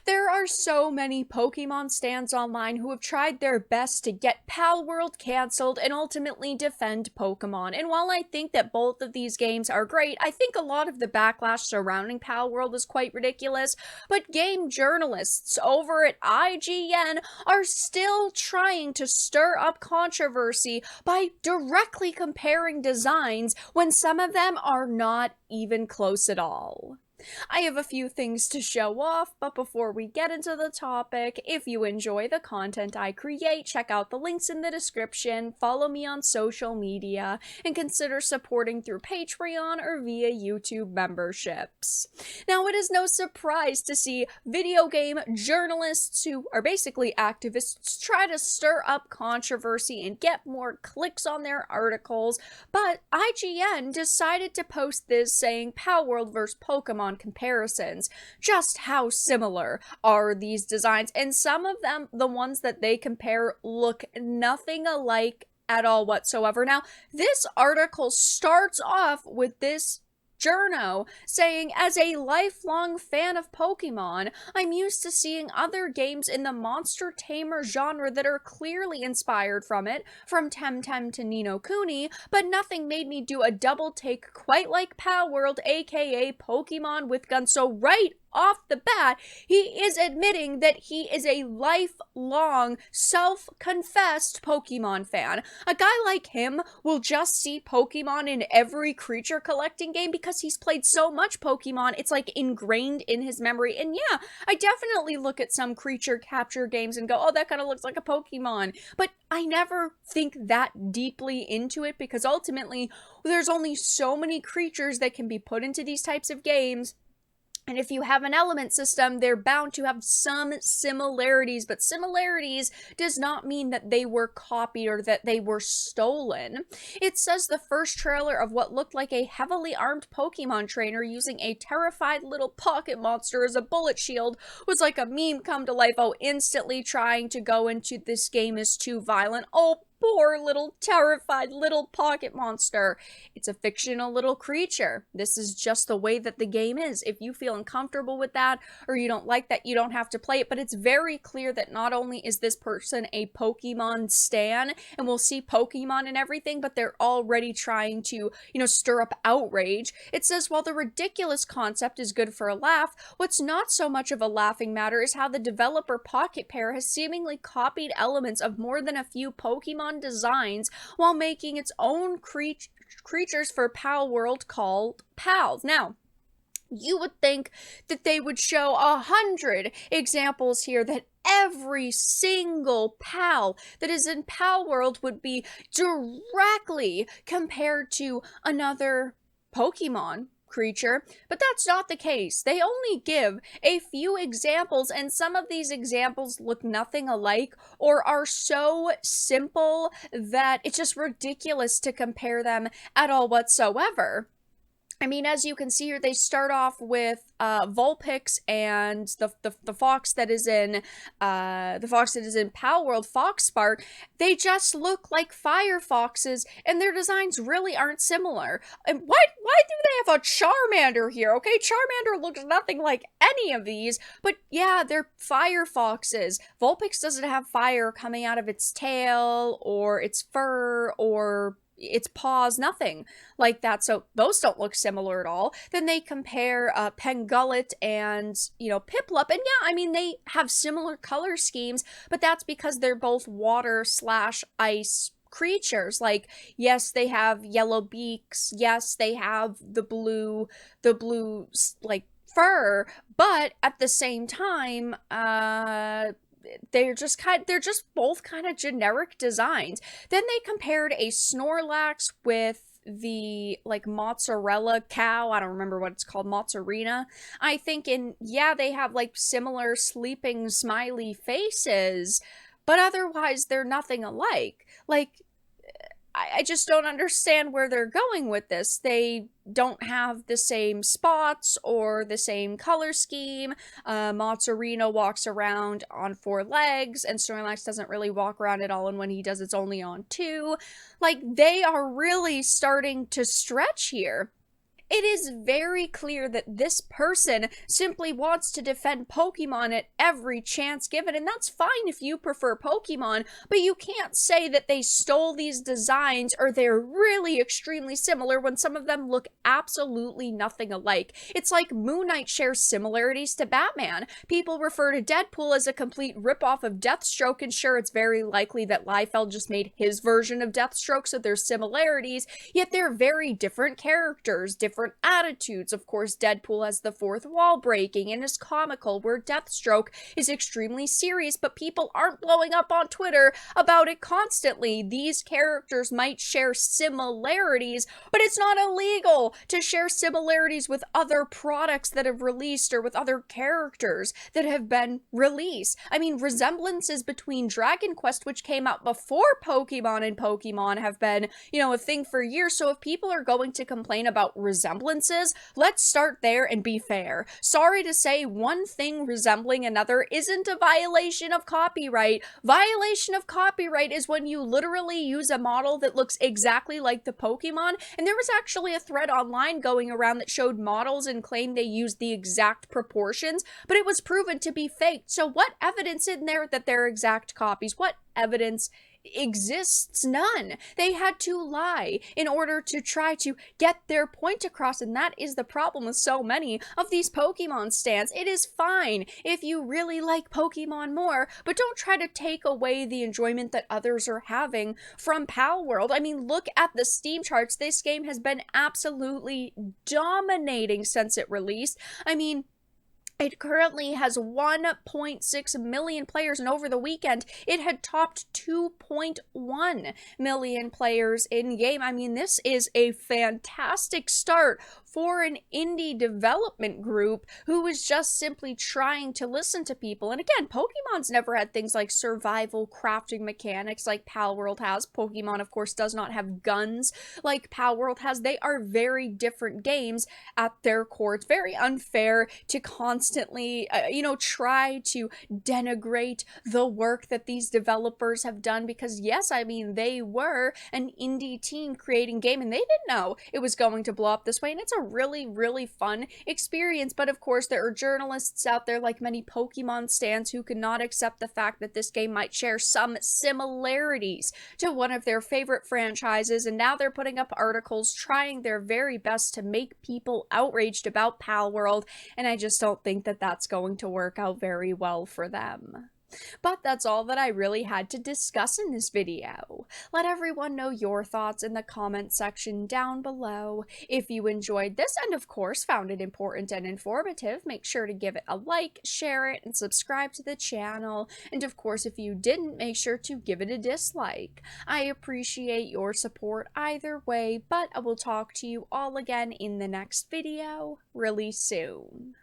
There are so many Pokemon stans online who have tried their best to get Palworld cancelled and ultimately defend Pokemon. And while I think that both of these games are great, I think a lot of the backlash surrounding Palworld is quite ridiculous. But game journalists over at IGN are still trying to stir up controversy by directly comparing designs when some of them are not even close at all. I have a few things to show off, but before we get into the topic, if you enjoy the content I create, check out the links in the description, follow me on social media, and consider supporting through Patreon or via YouTube memberships. Now, it is no surprise to see video game journalists who are basically activists try to stir up controversy and get more clicks on their articles, but IGN decided to post this saying Palworld vs. Pokemon comparisons. Just how similar are these designs? And some of them, the ones that they compare, look nothing alike at all whatsoever. Now, this article starts off with this journo saying, as a lifelong fan of Pokemon, I'm used to seeing other games in the monster tamer genre that are clearly inspired from it, from Temtem to Ni no Kuni, but nothing made me do a double take quite like Palworld, aka Pokemon with Guns. So right off the bat, he is admitting that he is a lifelong, self-confessed Pokemon fan. A guy like him will just see Pokemon in every creature collecting game because he's played so much Pokemon, it's like ingrained in his memory. And yeah, I definitely look at some creature capture games and go, oh, that kind of looks like a Pokemon. But I never think that deeply into it because ultimately, there's only so many creatures that can be put into these types of games. And if you have an element system, they're bound to have some similarities, but similarities does not mean that they were copied or that they were stolen. It says the first trailer of what looked like a heavily armed Pokemon trainer using a terrified little pocket monster as a bullet shield was like a meme come to life. Oh, instantly trying to go into this game is too violent. Oh, poor little terrified little pocket monster. It's a fictional little creature. This is just the way that the game is. If you feel uncomfortable with that or you don't like that, you don't have to play it. But it's very clear that not only is this person a Pokemon stan and we'll see Pokemon and everything, but they're already trying to, stir up outrage. It says, while the ridiculous concept is good for a laugh, what's not so much of a laughing matter is how the developer Pocket Pair has seemingly copied elements of more than a few Pokemon designs while making its own creatures for Palworld called Pals. Now, you would think that they would show 100 examples here that every single pal that is in Palworld would be directly compared to another Pokemon creature, but that's not the case. They only give a few examples, and some of these examples look nothing alike or are so simple that it's just ridiculous to compare them at all whatsoever. I mean, as you can see here, they start off with Vulpix and the fox that is in Palworld, Foxspark. They just look like fire foxes, and their designs really aren't similar. And why do they have a Charmander here? Okay, Charmander looks nothing like any of these, but yeah, they're fire foxes. Vulpix doesn't have fire coming out of its tail or its fur or its paws, nothing like that. So those don't look similar at all. Then they compare Pengullet and, Piplup. And yeah, I mean, they have similar color schemes, but that's because they're both water/ice creatures. Like, yes, they have yellow beaks. Yes, they have the blue, like, fur. But at the same time, they're just both kind of generic designs. Then they compared a Snorlax with the mozzarella cow. I don't remember what it's called, mozzarella, I think. And yeah, they have similar sleeping smiley faces, but otherwise they're nothing alike. I just don't understand where they're going with this. They don't have the same spots or the same color scheme. Mozzarella walks around on 4 legs, and Snorlax doesn't really walk around at all, and when he does, it's only on 2. They are really starting to stretch here. It is very clear that this person simply wants to defend Pokemon at every chance given, and that's fine if you prefer Pokemon, but you can't say that they stole these designs or they're really extremely similar when some of them look absolutely nothing alike. It's like Moon Knight shares similarities to Batman. People refer to Deadpool as a complete ripoff of Deathstroke, and sure, it's very likely that Liefeld just made his version of Deathstroke, so there's similarities, yet they're very different characters, different attitudes. Of course, Deadpool has the fourth wall breaking and is comical, where Deathstroke is extremely serious, but people aren't blowing up on Twitter about it constantly. These characters might share similarities, but it's not illegal to share similarities with other products that have released or with other characters that have been released. I mean, resemblances between Dragon Quest, which came out before Pokemon, and Pokemon have been, a thing for years, so if people are going to complain about resemblances, let's start there and be fair. Sorry to say, one thing resembling another isn't a violation of copyright. Violation of copyright is when you literally use a model that looks exactly like the Pokemon, and there was actually a thread online going around that showed models and claimed they used the exact proportions, but it was proven to be fake. So what evidence in there that they're exact copies? What evidence exists? None. They had to lie in order to try to get their point across, and that is the problem with so many of these Pokemon stands. It is fine if you really like Pokemon more, but don't try to take away the enjoyment that others are having from Palworld. I mean, look at the Steam charts. This game has been absolutely dominating since it released. I mean, it currently has 1.6 million players, and over the weekend, it had topped 2.1 million players in-game. I mean, this is a fantastic start for an indie development group who is just simply trying to listen to people. And again, Pokemon's never had things like survival crafting mechanics like Palworld has. Pokemon, of course, does not have guns like Palworld has. They are very different games at their core. It's very unfair to constantly, try to denigrate the work that these developers have done, because yes, I mean, they were an indie team creating game and they didn't know it was going to blow up this way, and it's a really, really fun experience. But of course, there are journalists out there, like many Pokemon stans, who could not accept the fact that this game might share some similarities to one of their favorite franchises, and now they're putting up articles trying their very best to make people outraged about Palworld, and I just don't think that that's going to work out very well for them. But that's all that I really had to discuss in this video. Let everyone know your thoughts in the comment section down below. If you enjoyed this and of course found it important and informative, make sure to give it a like, share it, and subscribe to the channel. And of course, if you didn't, make sure to give it a dislike. I appreciate your support either way, but I will talk to you all again in the next video really soon.